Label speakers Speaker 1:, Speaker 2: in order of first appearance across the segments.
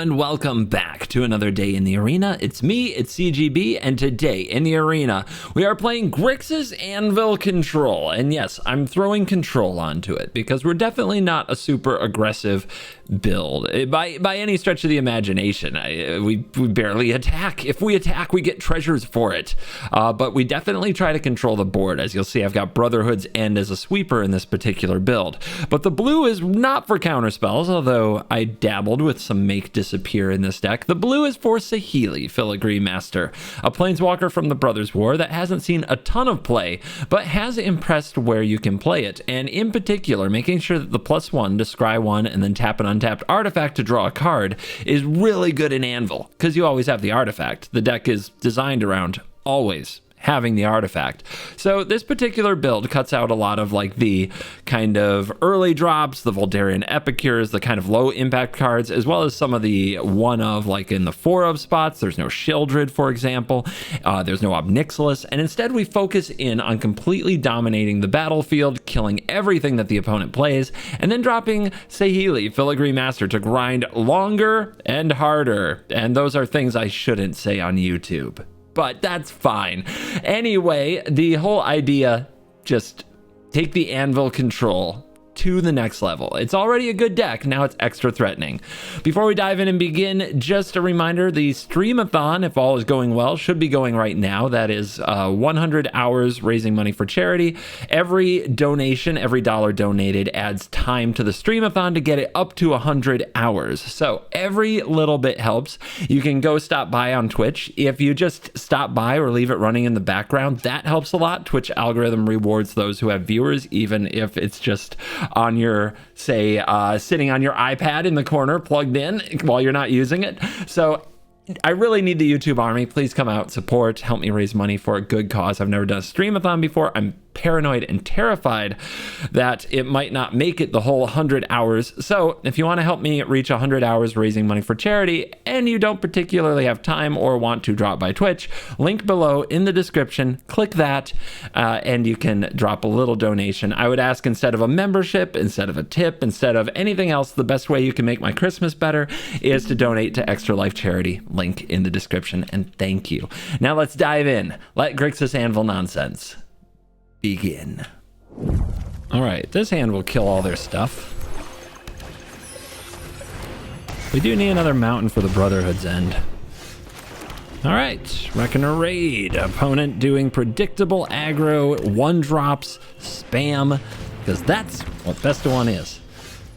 Speaker 1: and welcome back to another day in the arena. It's me, it's CGB, and today in the arena, we are playing Grixis Anvil Control. And yes, I'm throwing control onto it because we're definitely not a super aggressive build by any stretch of the imagination. We barely attack. If we attack, we get treasures for it. But we definitely try to control the board. As you'll see, I've got Brotherhood's End as a sweeper in this particular build. But the blue is not for counterspells, although I dabbled with some Make Disappear in this deck. The blue is for Saheeli, Filigree Master, a planeswalker from the Brothers War that hasn't seen a ton of play, but has impressed where you can play it. And in particular, making sure that the +1 to scry 1 and then tap an untapped artifact to draw a card is really good in Anvil, because you always have the artifact. The deck is designed around always having the artifact. So this particular build cuts out a lot of like the kind of early drops, the Voldarian Epicures, the kind of low impact cards, as well as some of the one of like in the 4 of spots. There's no Sheoldred, for example. There's no Obnixilis. And instead we focus in on completely dominating the battlefield, killing everything that the opponent plays, and then dropping Saheeli, Filigree Master, to grind longer and harder. And those are things I shouldn't say on YouTube, but that's fine. Anyway, the whole idea, just take the Anvil control to the next level. It's already a good deck, now it's extra threatening. Before we dive in and begin, just a reminder, the streamathon, if all is going well, should be going right now. That is 100 hours raising money for charity. Every donation, every dollar donated adds time to the streamathon to get it up to 100 hours. So every little bit helps. You can go stop by on Twitch. If you just stop by or leave it running in the background, that helps a lot. Twitch algorithm rewards those who have viewers, even if it's just on your, say, sitting on your iPad in the corner plugged in while you're not using it. So I really need the YouTube army. Please come out, support, help me raise money for a good cause. I've never done a streamathon before. I'm paranoid and terrified that it might not make it the whole 100 hours. So if you want to help me reach 100 hours raising money for charity and you don't particularly have time or want to drop by Twitch, link below in the description, click that, and you can drop a little donation. I would ask, instead of a membership, instead of a tip, instead of anything else, the best way you can make my Christmas better is to donate to Extra Life Charity. Link in the description, and thank you. Now let's dive in. Let Grixis Anvil nonsense begin. All right, this hand will kill all their stuff. We do need another mountain for the Brotherhood's End. All right, Reckoner Raid. Opponent doing predictable aggro, 1-drops, spam, because that's what best of one is.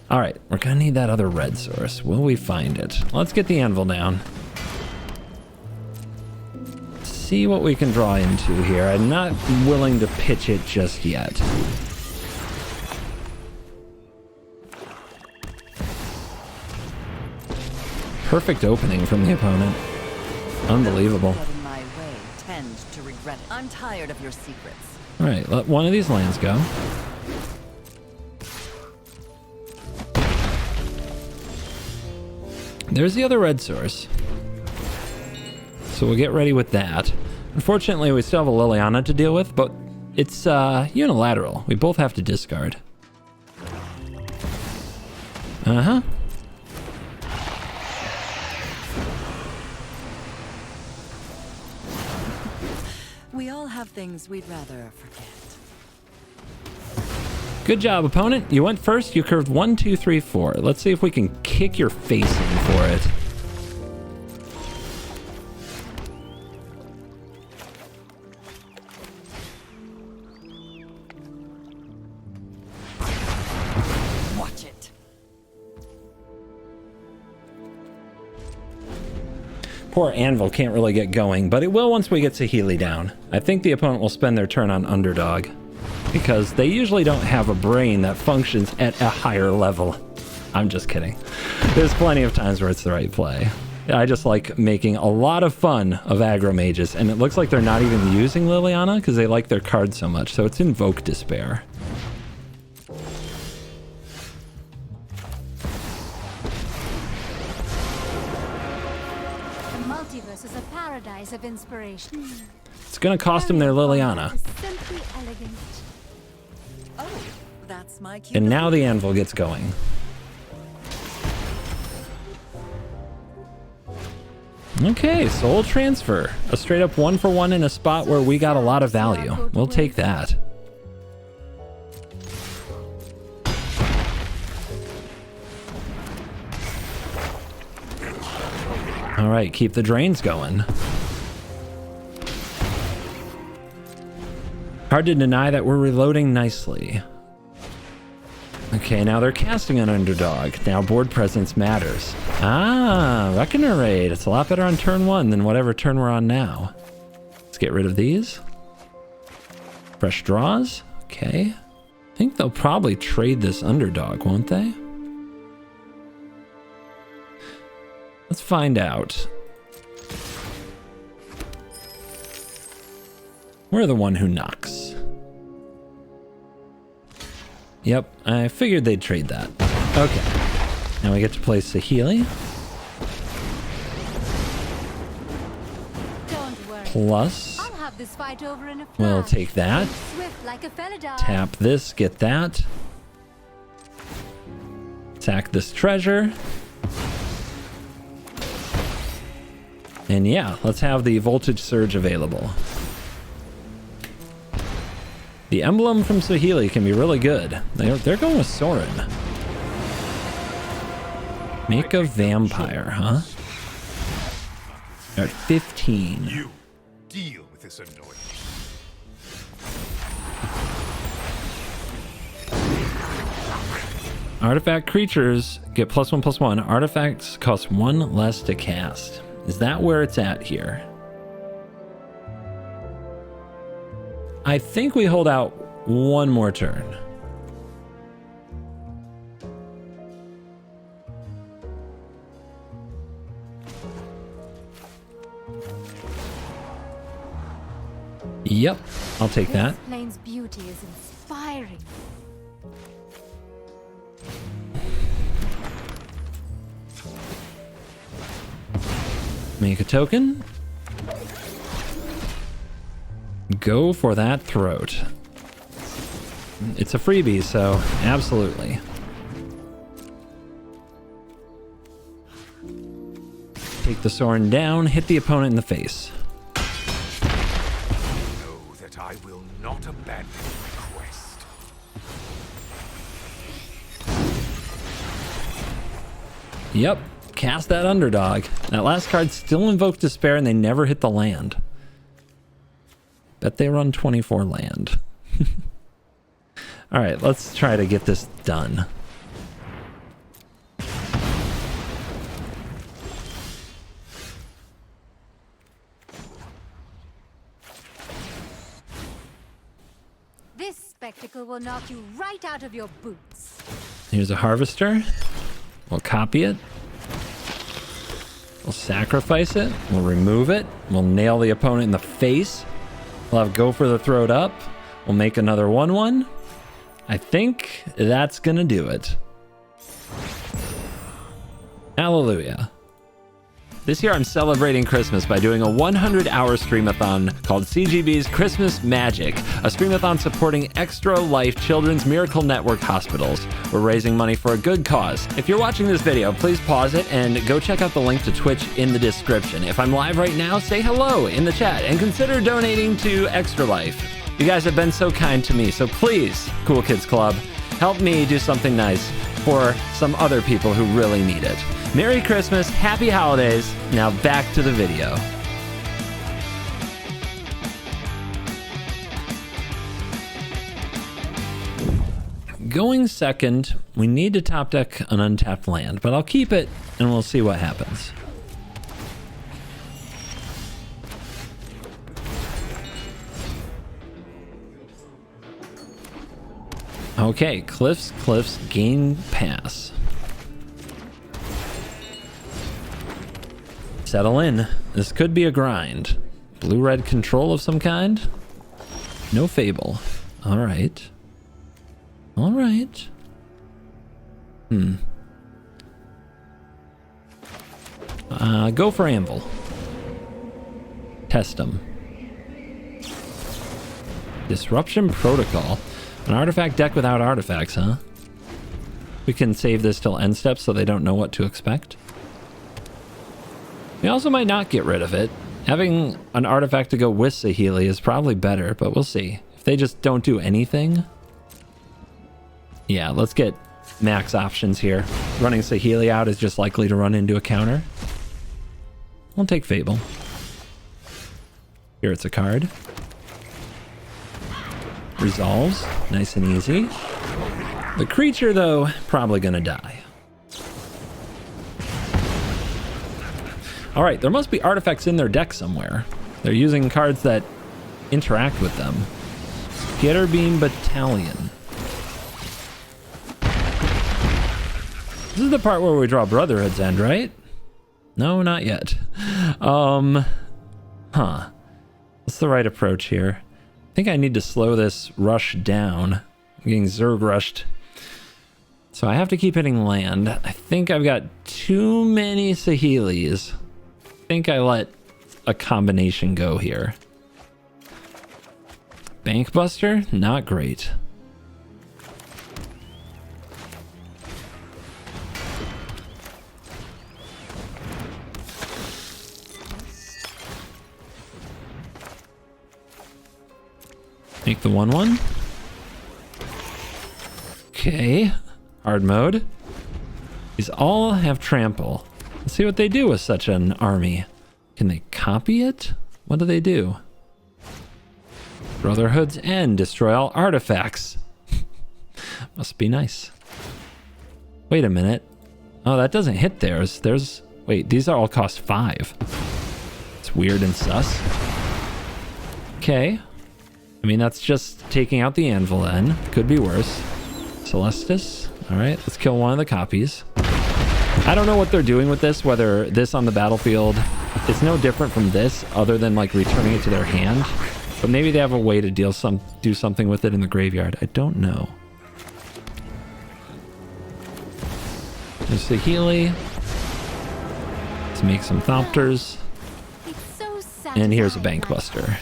Speaker 1: All right, we're gonna need that other red source. Will we find it? Let's get the Anvil down. See what we can draw into here. I'm not willing to pitch it just yet. Perfect opening from the opponent. Unbelievable.
Speaker 2: My way tend to regret it. I'm tired of your secrets.
Speaker 1: All right, let one of these lands go. There's the other red source. So we'll get ready with that. Unfortunately, we still have a Liliana to deal with, but it's unilateral. We both have to discard. Uh-huh.
Speaker 2: We all have things we'd rather forget.
Speaker 1: Good job, opponent. You went first. You curved 1, 2, 3, 4. Let's see if we can kick your face in for it. Poor Anvil can't really get going, but it will once we get Saheeli down. I think the opponent will spend their turn on Underdog, because they usually don't have a brain that functions at a higher level. I'm just kidding. There's plenty of times where it's the right play. I just like making a lot of fun of aggro mages, and it looks like they're not even using Liliana because they like their card so much, so it's Invoke Despair.
Speaker 3: Is a paradise of inspiration.
Speaker 1: It's gonna cost him their Liliana.
Speaker 3: Simply elegant.
Speaker 2: Oh, that's my cue.
Speaker 1: And now the Anvil gets going. Okay, soul transfer. A straight up 1-for-1 in a spot where we got a lot of value. We'll take that. All right, keep the drains going. Hard to deny that we're reloading nicely. Okay, now they're casting an underdog. Now board presence matters. Ah, Wagner raid. It's a lot better on turn 1 than whatever turn we're on now. Let's get rid of these. Fresh draws. Okay. I think they'll probably trade this underdog, won't they? Let's find out. We're the one who knocks. Yep, I figured they'd trade that. Okay. Now we get to play Saheeli.
Speaker 3: Don't worry.
Speaker 1: Plus,
Speaker 3: I'll have this fight over in a flash.
Speaker 1: we'll take that.
Speaker 3: Swift like a Felidar.
Speaker 1: Tap this, get that. Attack this treasure. And yeah, let's have the voltage surge available. The emblem from Saheeli can be really good. They're going with Sorin. Make a vampire, huh? They're at 15.
Speaker 4: You deal with this annoyance.
Speaker 1: Artifact creatures get +1/+1. Artifacts cost 1 less to cast. Is that where it's at here? I think we hold out one more turn. Yep, I'll take that.
Speaker 3: This plane's beauty is inspiring.
Speaker 1: Make a token. Go for that throat. It's a freebie, so absolutely. Take the Sorin down, hit the opponent in the face.
Speaker 4: Know that I will not abandon my quest.
Speaker 1: Yep, cast that underdog. That last card still invoked Despair and they never hit the land. Bet they run 24 land. All right, let's try to get this done.
Speaker 3: This spectacle will knock you right out of your boots.
Speaker 1: Here's a harvester. We'll copy it. We'll sacrifice it. We'll remove it. We'll nail the opponent in the face. We'll have go for the throat up. We'll make another 1/1. I think that's gonna do it. Hallelujah. This year I'm celebrating Christmas by doing a 100-hour streamathon called CGB's Christmas Magic, a streamathon supporting Extra Life Children's Miracle Network hospitals. We're raising money for a good cause. If you're watching this video, please pause it and go check out the link to Twitch in the description. If I'm live right now, say hello in the chat and consider donating to Extra Life. You guys have been so kind to me, so please, Cool Kids Club, help me do something nice for some other people who really need it. Merry Christmas, happy holidays. Now back to the video. Going second, we need to top deck an untapped land, but I'll keep it and we'll see what happens. Okay, Cliffs, gain pass. Settle in. This could be a grind. Blue-red control of some kind? No Fable. Alright. Alright. Go for Anvil. Test them. Disruption Protocol. An artifact deck without artifacts, huh? We can save this till end step so they don't know what to expect. We also might not get rid of it. Having an artifact to go with Saheeli is probably better, but we'll see. If they just don't do anything. Yeah, let's get max options here. Running Saheeli out is just likely to run into a counter. We'll take Fable. Here it's a card. Resolves. Nice and easy. The creature, though, probably gonna die. Alright, there must be artifacts in their deck somewhere. They're using cards that interact with them. Skitterbeam Battalion. This is the part where we draw Brotherhood's End, right? No, not yet. What's the right approach here? I think I need to slow this rush down. I'm getting Zerg rushed. So I have to keep hitting land. I think I've got too many Saheelis. I think I let a combination go here. Bankbuster? Not great. Make the 1/1. Okay. Hard mode. These all have trample. Let's see what they do with such an army. Can they copy it? What do they do? Brotherhood's End. Destroy all artifacts. Must be nice. Wait a minute. Oh, that doesn't hit theirs. Wait, these are all cost 5. It's weird and sus. Okay. I mean, that's just taking out the anvil then. Could be worse. Celestis. All right, let's kill one of the copies. I don't know what they're doing with this, whether this on the battlefield, it's no different from this other than like returning it to their hand. But maybe they have a way to do something with it in the graveyard. I don't know. There's Saheeli. Let's make some Thopters. And here's a Bankbuster.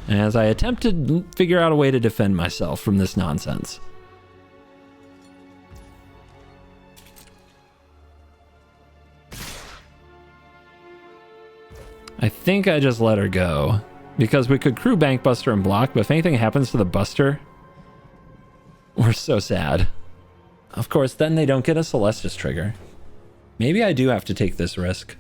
Speaker 1: As I attempt to figure out a way to defend myself from this nonsense. I think I just let her go. Because we could crew Bankbuster and block, but if anything happens to the Buster, we're so sad. Of course, then they don't get a Celestis trigger. Maybe I do have to take this risk.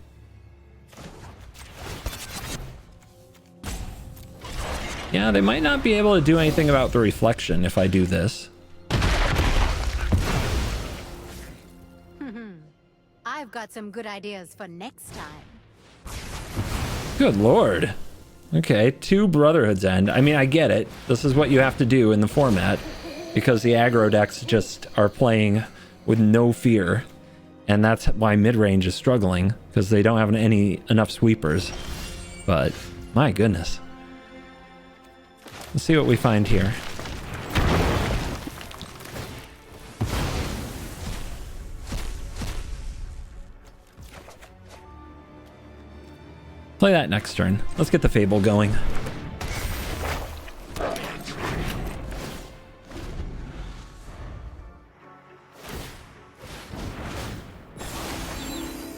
Speaker 1: Yeah, they might not be able to do anything about the reflection if I do this.
Speaker 3: I've got some good ideas for next time.
Speaker 1: Good lord. Okay, 2 Brotherhood's End. I mean, I get it. This is what you have to do in the format because the aggro decks just are playing with no fear. And that's why mid-range is struggling because they don't have enough sweepers. But my goodness. Let's see what we find here. Play that next turn. Let's get the Fable going.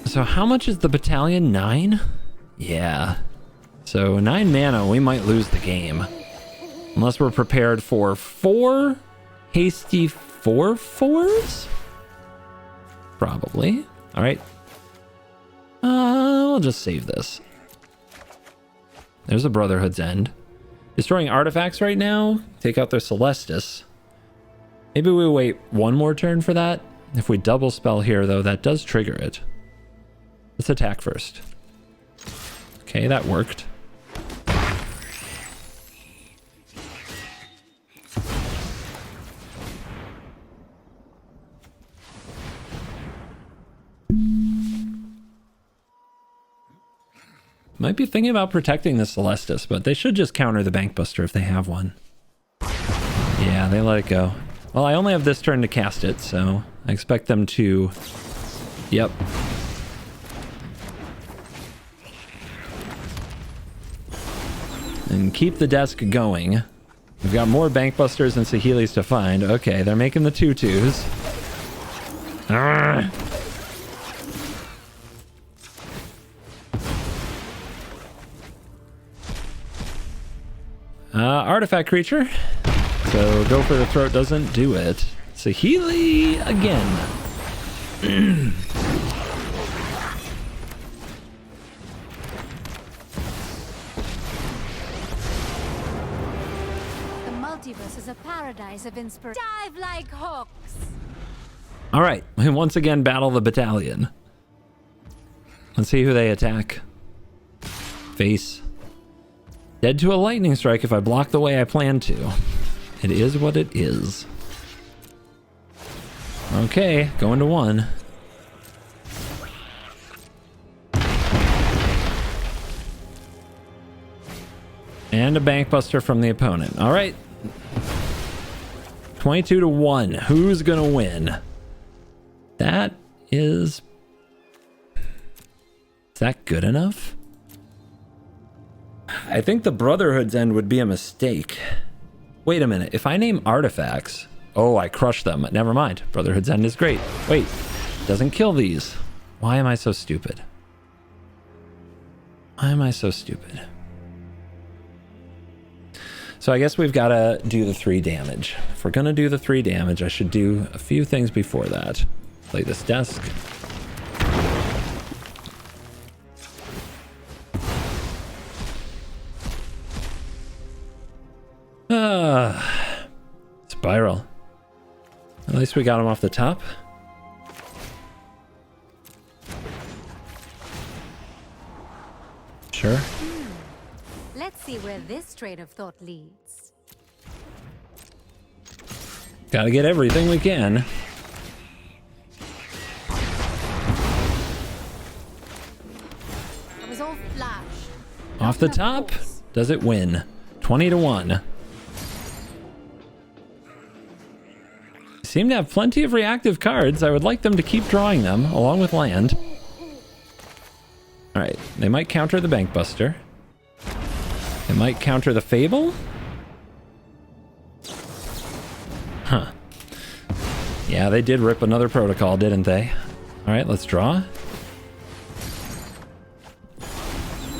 Speaker 1: So how much is the battalion? 9? Yeah. So 9 mana, we might lose the game. Unless we're prepared for 4 hasty 4/4s? Probably. All right. We'll just save this. There's a Brotherhood's End. Destroying artifacts right now. Take out their Celestis. Maybe we wait one more turn for that. If we double spell here, though, that does trigger it. Let's attack first. Okay, that worked. Might be thinking about protecting the Celestis, but they should just counter the Bankbuster if they have one. Yeah, they let it go. Well, I only have this turn to cast it, so I expect them to... Yep. And keep the desk going. We've got more Bankbusters and Saheelis to find. Okay, they're making the 2/2s. Arrgh. Artifact creature. So go for the throat doesn't do it. Saheeli again.
Speaker 3: The multiverse is a paradise of inspiration. Dive like hawks.
Speaker 1: All right, we once again battle the battalion. Let's see who they attack. Face. Dead to a lightning strike if I block the way I plan to. It is what it is. Okay, going to 1. And a Bankbuster from the opponent. All right. 22-1. Who's gonna win? That is... Is that good enough? I think the Brotherhood's End would be a mistake. Wait a minute. If I name artifacts... Oh, I crushed them. Never mind. Brotherhood's End is great. Wait. Doesn't kill these. Why am I so stupid? Why am I so stupid? So I guess we've got to do the 3 damage. If we're going to do the 3 damage, I should do a few things before that. Play this desk. Spiral. At least we got him off the top. Sure.
Speaker 3: Let's see where this train of thought leads.
Speaker 1: Gotta get everything we can.
Speaker 3: It was all flash.
Speaker 1: Off the top, does it win? 20-1. Seem to have plenty of reactive cards. I would like them to keep drawing them along with land. All right, they might counter the Bankbuster. They might counter the Fable. Huh. Yeah, they did rip another protocol, didn't they? All right, let's draw.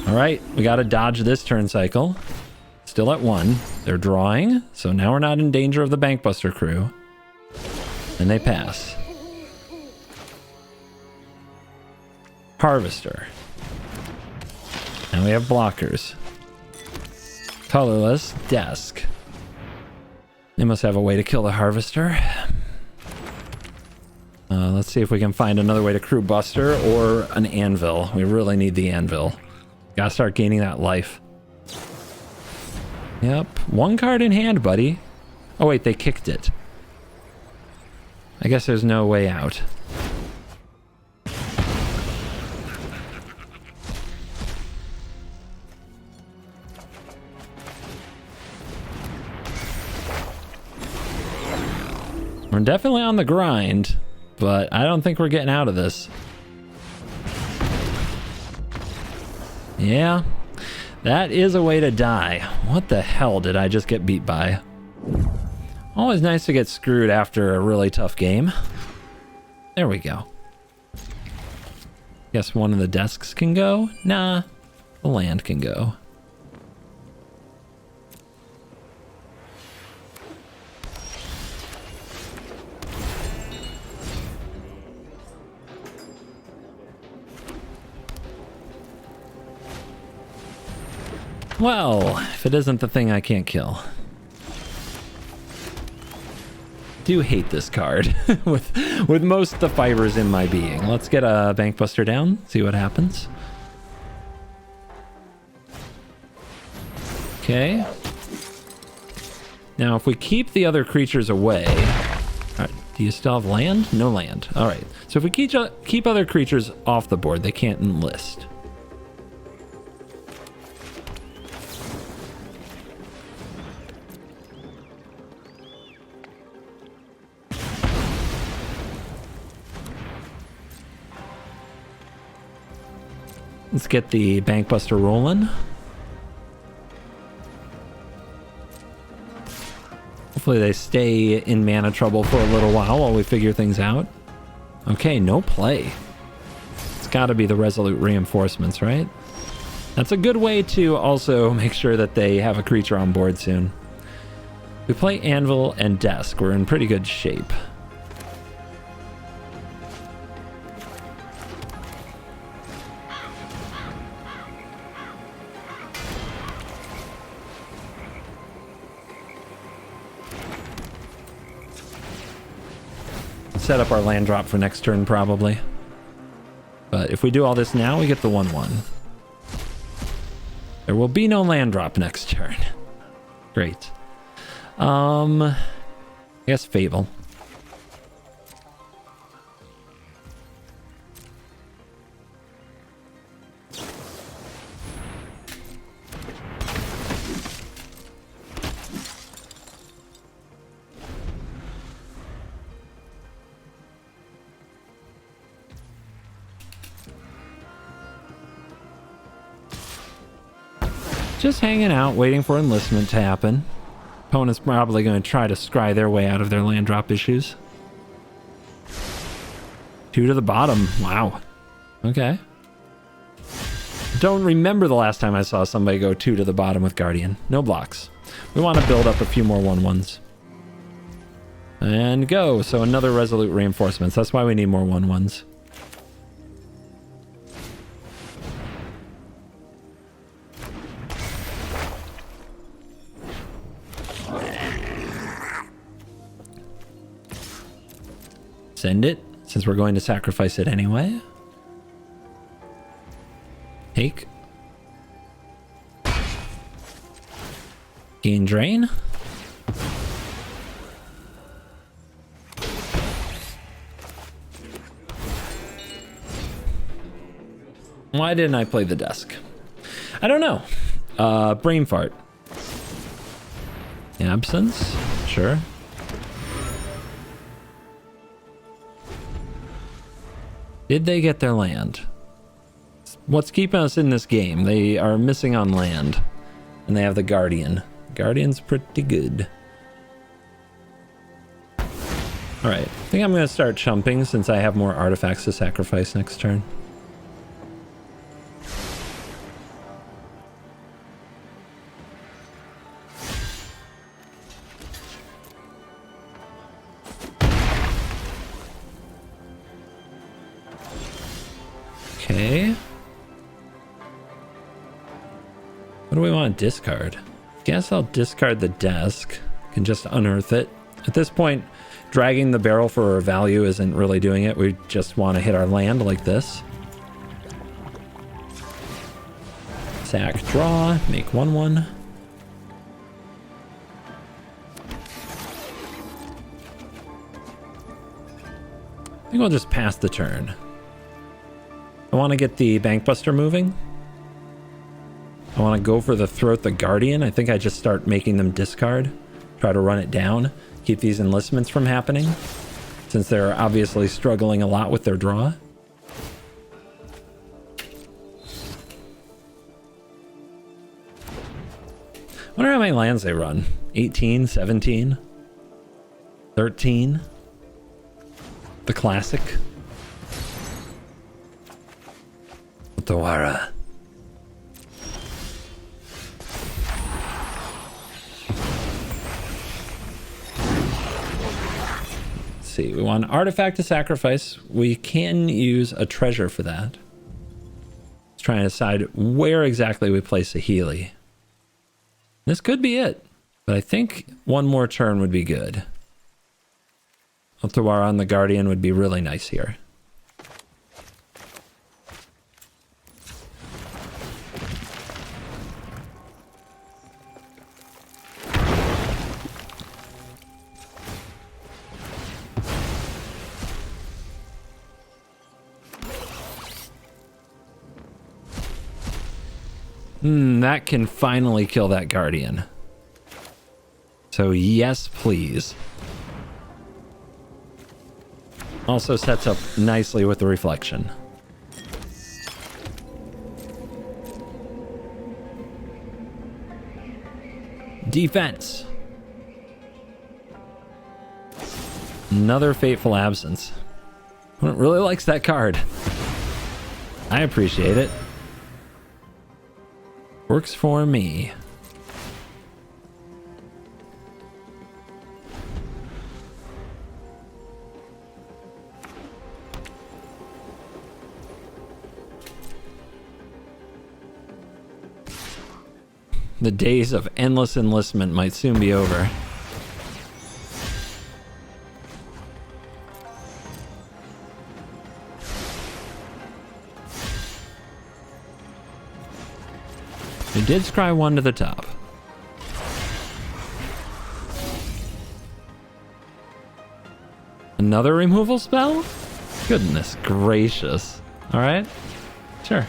Speaker 1: All right, we got to dodge this turn cycle. Still at 1. They're drawing, so now we're not in danger of the Bankbuster crew. And they pass. Harvester. And we have blockers. Colorless desk. They must have a way to kill the Harvester. Let's see if we can find another way to crew Buster or an Anvil. We really need the Anvil. Gotta start gaining that life. Yep. 1 card in hand, buddy. Oh wait, they kicked it. I guess there's no way out. We're definitely on the grind, but I don't think we're getting out of this. Yeah, that is a way to die. What the hell did I just get beat by? Always nice to get screwed after a really tough game. There we go. Guess one of the desks can go? Nah, the land can go. Well, if it isn't the thing I can't kill. Do hate this card with most of the fibers in my being. Let's get a Bankbuster down, see what happens. Okay. Now, if we keep the other creatures away... All right, do you still have land? No land. All right. So if we keep other creatures off the board, they can't enlist. Let's get the Bankbuster rolling. Hopefully they stay in mana trouble for a little while we figure things out. Okay, no play. It's got to be the Resolute Reinforcements, right? That's a good way to also make sure that they have a creature on board soon. We play Anvil and Desk. We're in pretty good shape. Set up our land drop for next turn, probably. But if we do all this now, we get the 1/1. There will be no land drop next turn. Great. I guess Fable. Just hanging out, waiting for enlistment to happen. Opponent's probably going to try to scry their way out of their land drop issues. 2 to the bottom. Wow. Okay. Don't remember the last time I saw somebody go 2 to the bottom with Guardian. No blocks. We want to build up a few more 1/1s. And go. So another Resolute Reinforcements. That's why we need more 1/1s. Send it, since we're going to sacrifice it anyway. Take. Gain drain. Why didn't I play the Desk? I don't know. Brain fart. Absence? Sure. Did they get their land? What's keeping us in this game? They are missing on land. And they have the Guardian. Guardian's pretty good. Alright, I think I'm going to start chumping since I have more artifacts to sacrifice next turn. Okay. What do we want to discard? Guess I'll discard the Desk. Can just unearth it. At this point, dragging the barrel for our value isn't really doing it. We just want to hit our land like this. Sack, draw, make 1/1. I think we'll just pass the turn. I want to get the Bankbuster moving. I want to go for the Throat the Guardian. I think I just start making them discard. Try to run it down. Keep these enlistments from happening. Since they're obviously struggling a lot with their draw. I wonder how many lands they run. 18, 17, 13. The classic. Otawara. Let's see, we want an artifact to sacrifice. We can use a treasure for that. Let's try and decide where exactly we place the Healy. This could be it, but I think one more turn would be good. Otawara on the Guardian would be really nice here. That can finally kill that Guardian. So yes, please. Also sets up nicely with the reflection. Defense. Another Fateful Absence. Opponent really likes that card. I appreciate it. Works for me. The days of endless enlistment might soon be over. We did scry one to the top. Another removal spell? Goodness gracious. All right, sure.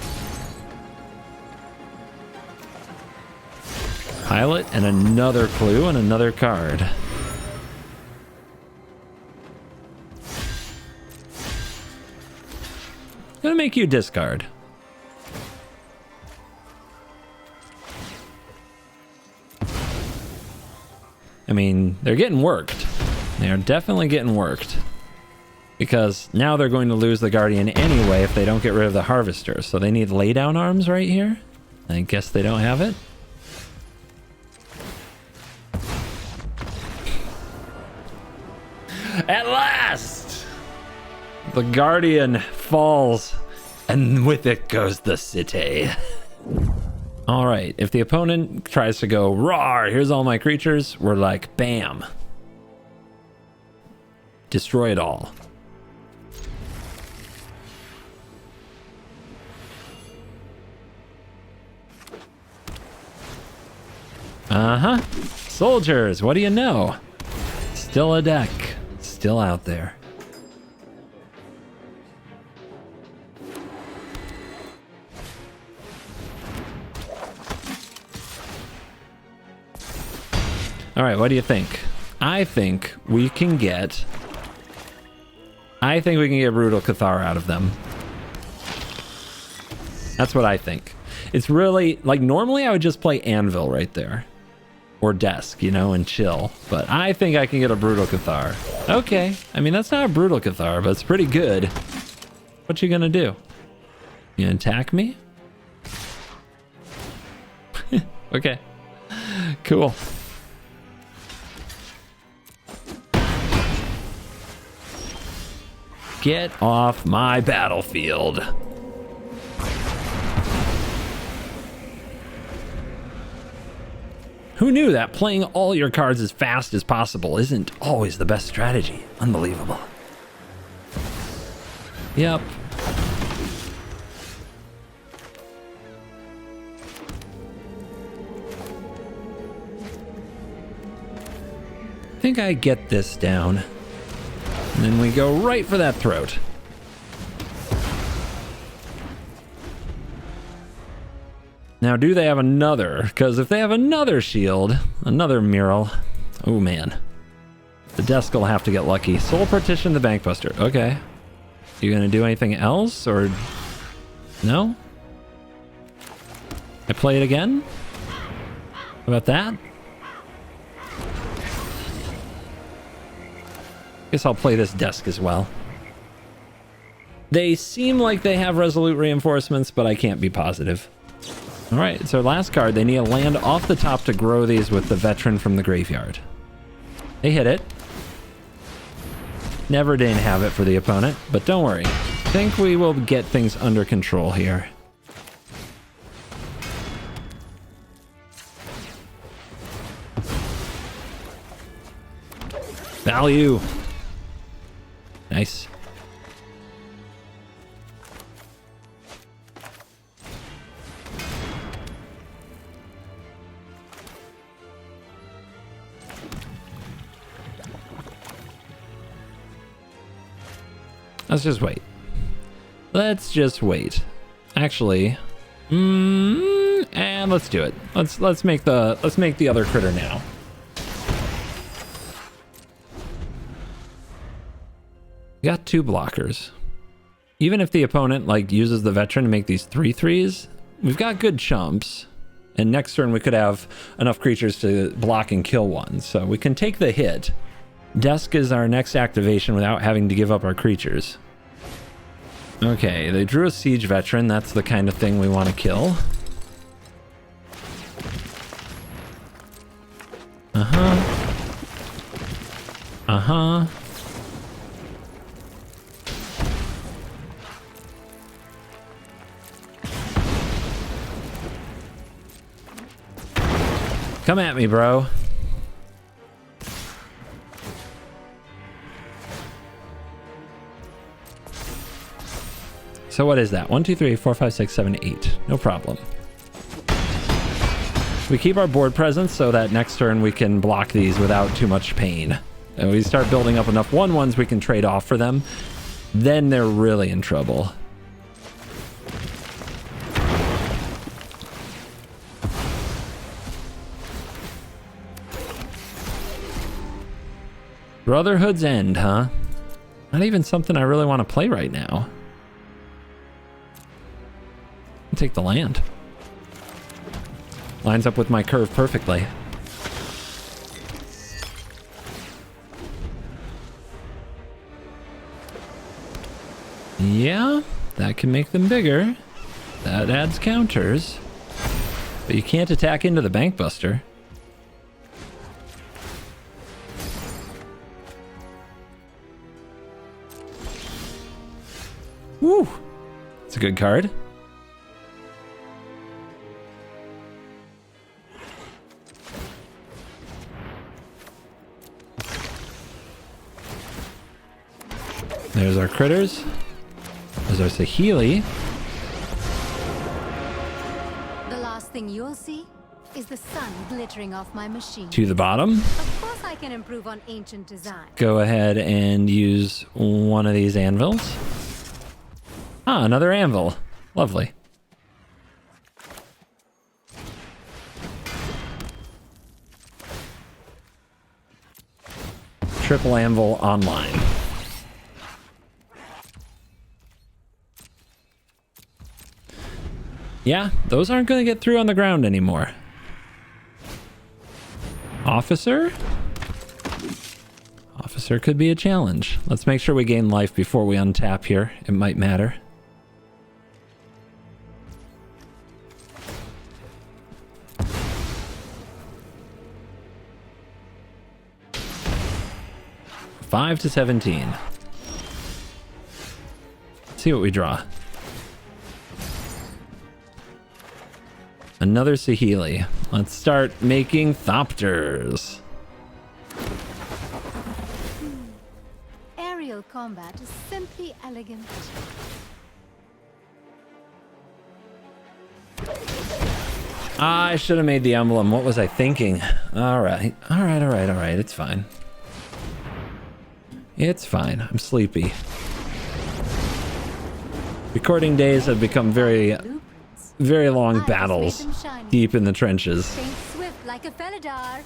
Speaker 1: Pilot and another clue and another card. Gonna make you discard. I mean, they're getting worked. They are definitely getting worked. Because now they're going to lose the Guardian anyway if they don't get rid of the Harvester. So they need laydown arms right here. I guess they don't have it. At last! The Guardian falls, and with it goes the city. All right, if the opponent tries to go, "Rawr, here's all my creatures," we're like, bam. Destroy it all. Uh-huh. Soldiers, what do you know? Still a deck. Still out there. All right, what do you think? I think we can get Brutal Cathar out of them. That's what I think. It's really, like, normally I would just play Anvil right there. Or Desk, you know, and chill. But I think I can get a Brutal Cathar. Okay. I mean, that's not a Brutal Cathar, but it's pretty good. What you gonna do? You gonna attack me? Okay. Cool. Get off my battlefield. Who knew that playing all your cards as fast as possible isn't always the best strategy? Unbelievable. Yep. I think I get this down. And then we go right for that throat. Now, do they have another? Because if they have another shield, another mural, oh man. The desk will have to get lucky. Soul Partition the Bankbuster. Okay. You gonna do anything else, or no? I play it again? How about that? Guess I'll play this desk as well. They seem like they have Resolute Reinforcements, but I can't be positive. All right, it's our last card. They need a land off the top to grow these with the Veteran from the graveyard. They hit it. Never didn't have it for the opponent, but don't worry. I think we will get things under control here. Value. Nice. Let's just wait. Let's just wait. Actually, and let's do it. Let's make the other critter now. We got 2 blockers. Even if the opponent like uses the Veteran to make these 3/3s, we've got good chumps. And next turn we could have enough creatures to block and kill one, so we can take the hit. Desk is our next activation without having to give up our creatures. Okay, they drew a Siege Veteran. That's the kind of thing we want to kill. Uh-huh. Come at me, bro. So what is that? 1, 2, 3, 4, 5, 6, 7, 8. No problem. We keep our board presence so that next turn we can block these without too much pain. And we start building up enough 1/1s we can trade off for them. Then they're really in trouble. Brotherhood's End, huh? Not even something I really want to play right now. I'll take the land. Lines up with my curve perfectly. Yeah, that can make them bigger. That adds counters. But you can't attack into the Bank Buster. Woo! It's a good card. There's our critters. There's our Saheeli.
Speaker 3: The last thing you'll see is the sun glittering off my machine.
Speaker 1: To the bottom.
Speaker 3: Of course I can improve on ancient design.
Speaker 1: Go ahead and use one of these anvils. Ah, another anvil. Lovely. Triple anvil online. Yeah, those aren't going to get through on the ground anymore. Officer? Officer could be a challenge. Let's make sure we gain life before we untap here. It might matter. Five to 17. Let's see what we draw. Another Saheeli. Let's start making Thopters.
Speaker 3: Aerial combat is simply elegant.
Speaker 1: I should have made the emblem. What was I thinking? All right. It's fine. It's fine. I'm sleepy. Recording days have become very long battles deep in the trenches.
Speaker 3: Think swift like a Felidar.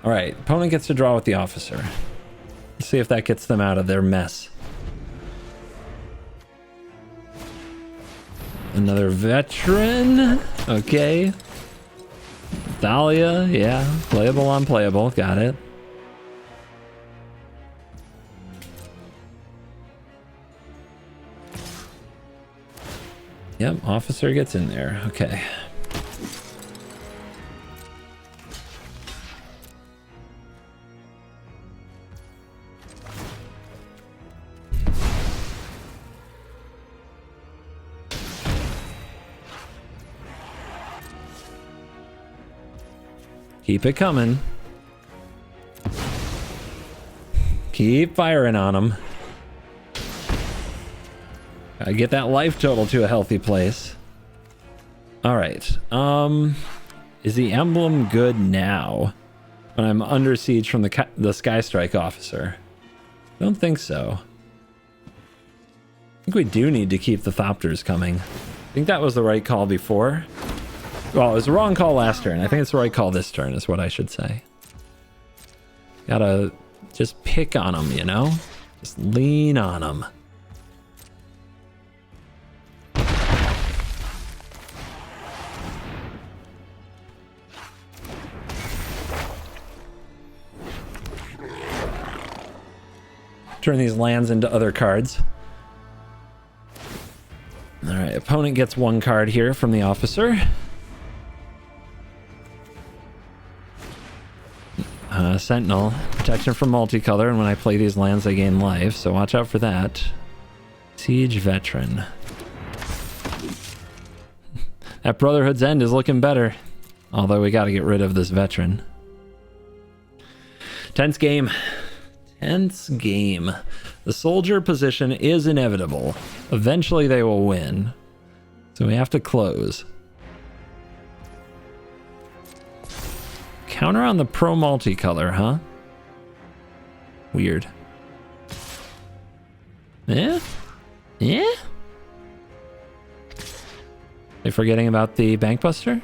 Speaker 1: All right, opponent gets to draw with the officer. Let's see if that gets them out of their mess. Another veteran. Okay. Thalia, yeah. Playable on playable. Got it. Yep, officer gets in there. Okay. Keep it coming. Keep firing on them. Gotta get that life total to a healthy place. All right. Is the emblem good now when I'm under siege from the Sky Strike officer? Don't think so. I think we do need to keep the Thopters coming. I think that was the right call before. Well, it was the wrong call last turn. I think it's the right call this turn is what I should say. Gotta just pick on them, you know? Just lean on them. Turn these lands into other cards. All right, opponent gets one card here from the officer. Sentinel, protection from multicolor, and when I play these lands, I gain life, so watch out for that. Siege Veteran. That Brotherhood's End is looking better, although we got to get rid of this veteran. Tense game. Tense game. The soldier position is inevitable. Eventually they will win, so we have to close. Counter on the pro multicolor, huh? Weird. Yeah? Yeah? Are you forgetting about the Bankbuster?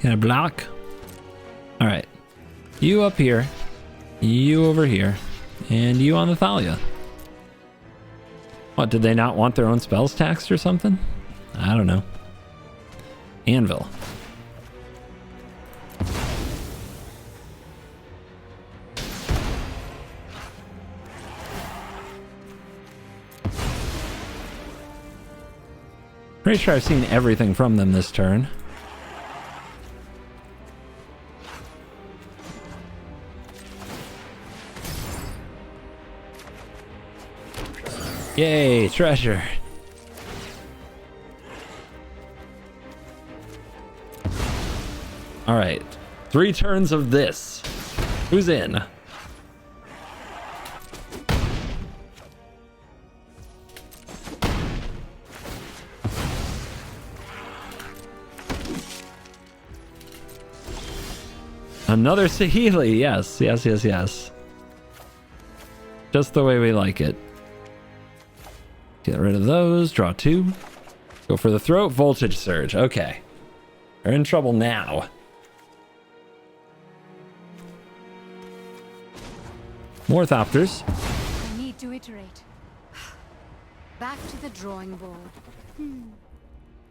Speaker 1: Gonna block? Alright. You up here. You over here. And you on the Thalia. What, did they not want their own spells taxed or something? I don't know. Anvil. Pretty sure I've seen everything from them this turn. Yay, treasure. All right, 3 turns of this. Who's in? Another Saheeli, yes, yes, yes, yes. Just the way we like it. Get rid of those, draw 2. Go for the throat, voltage surge, okay. We're in trouble now. More Thopters.
Speaker 3: I need to iterate. Back to the drawing board.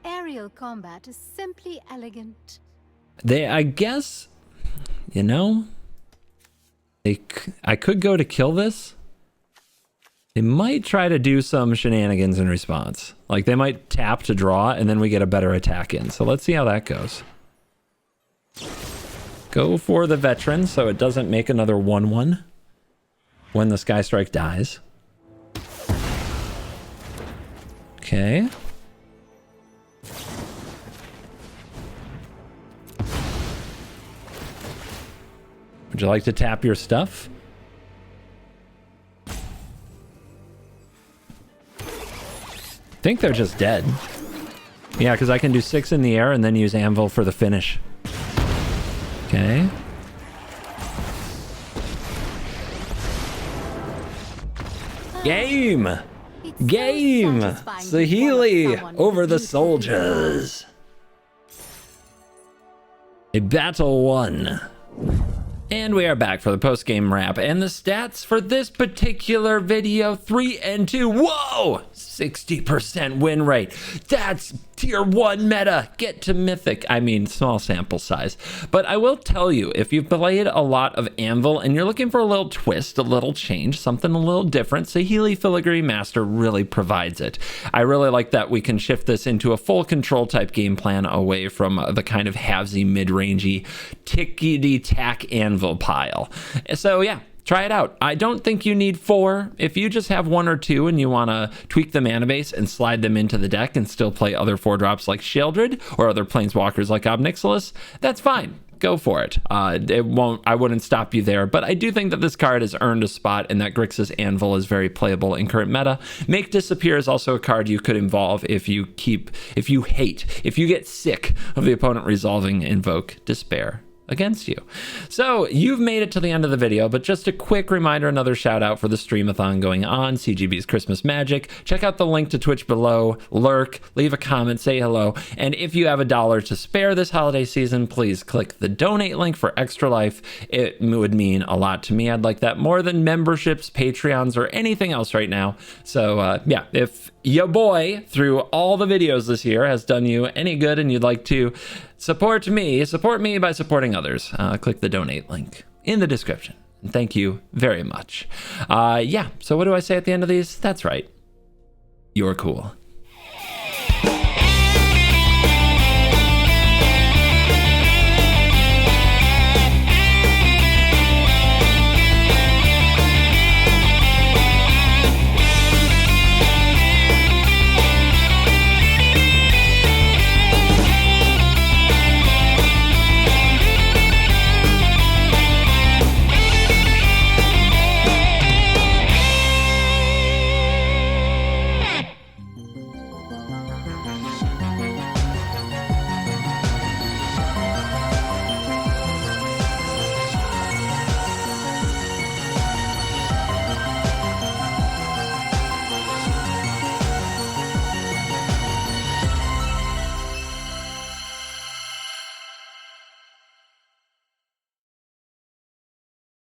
Speaker 3: Aerial combat is simply elegant.
Speaker 1: I guess, you know, I could go to kill this. They might try to do some shenanigans in response. Like they might tap to draw and then we get a better attack in. So let's see how that goes. Go for the veteran so it doesn't make another 1/1 when the Sky Strike dies. Okay. Would you like to tap your stuff? I think they're just dead. Yeah, because I can do 6 in the air and then use Anvil for the finish. Okay. Game! Game! Saheeli over the soldiers. A battle won. And we are back for the post-game wrap. And the stats for this particular video, 3 and 2. Whoa! 60% win rate. That's tier 1 meta. Get to mythic. I mean, small sample size. But I will tell you, if you've played a lot of Anvil and you're looking for a little twist, a little change, something a little different, Saheeli Filigree Master really provides it. I really like that we can shift this into a full control type game plan away from the kind of halvesy, mid-rangey, tickety-tack Anvil pile. So yeah, try it out. I don't think you need 4. If you just have 1 or 2 and you want to tweak the mana base and slide them into the deck and still play other 4-drops like Sheoldred or other planeswalkers like Obnixilis, that's fine. Go for it. I wouldn't stop you there, but I do think that this card has earned a spot and that Grixis Anvil is very playable in current meta. Make Disappear is also a card you could involve if you get sick of the opponent resolving Invoke Despair against you. So you've made it to the end of the video, but just a quick reminder, another shout out for the streamathon going on, CGB's Christmas Magic. Check out the link to Twitch below, lurk, leave a comment, say hello, and if you have $1 to spare this holiday season, please click the donate link for Extra Life. It would mean a lot to me. I'd like that more than memberships, Patreons, or anything else right now. So yeah, if your boy through all the videos this year has done you any good and you'd like to support me by supporting others, click the donate link in the description. And thank you very much. Yeah, so what do I say at the end of these? That's right. You're cool.